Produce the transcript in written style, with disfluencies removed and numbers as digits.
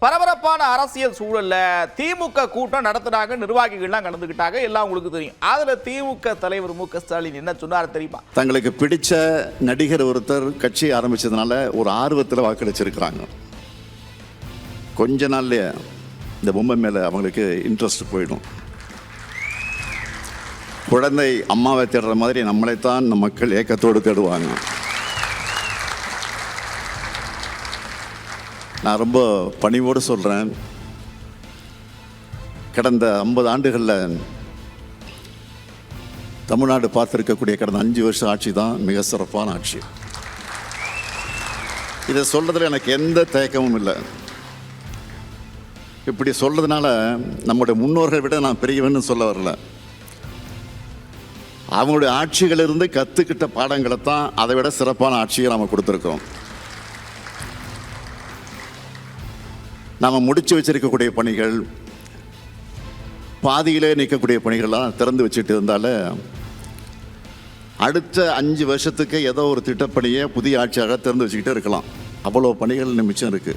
பரபரப்பான அரசியல் சூழல்ல திமுக கூட்டம் நடத்துனாங்க, நிர்வாகிகள்லாம் கலந்துக்கிட்டாங்க, எல்லாம் உங்களுக்கு தெரியும். அதுல திமுக தலைவர் மு.க.ஸ்டாலின் என்ன சொன்னார் தெரியுமா? தங்களுக்கு பிடிச்ச நடிகர் ஒருத்தர் கட்சி ஆரம்பிச்சதுனால ஒரு ஆர்வத்தில் வாக்களிச்சிருக்கிறாங்க. கொஞ்ச நாள்லயே இந்த பொம்மை மேல அவங்களுக்கு இன்ட்ரெஸ்ட் போயிடும். குழந்தை அம்மாவை தேடுற மாதிரி நம்மளைத்தான் நம் மக்கள் ஏக்கத்தோடு தேடுவாங்க. நான் ரொம்ப பணிவோடு சொல்கிறேன், கடந்த 50 ஆண்டுகளில் தமிழ்நாடு பார்த்துருக்கக்கூடிய கடந்த 5 வருஷம் ஆட்சி தான் மிக சிறப்பான ஆட்சி. இதை சொல்கிறதுல எனக்கு எந்த தயக்கமும் இல்லை. இப்படி சொல்கிறதுனால நம்முடைய முன்னோர்களை விட நான் பெரியவன்னு சொல்ல வரல. அவங்களுடைய ஆட்சிகளிலிருந்து கற்றுக்கிட்ட பாடங்களை தான் அதை விட சிறப்பான ஆட்சியை நாம் கொடுத்துருக்கோம். நாம் முடிச்சு வச்சிருக்கக்கூடிய பணிகள், பாதியிலே நிற்கக்கூடிய பணிகள்லாம் திறந்து வச்சுட்டு இருந்தால அடுத்த 5 வருஷத்துக்கு ஏதோ ஒரு திட்டப்பணியை புதிய ஆட்சியாக திறந்து வச்சுக்கிட்டே இருக்கலாம். அவ்வளோ பணிகள் மிச்சம் இருக்குது.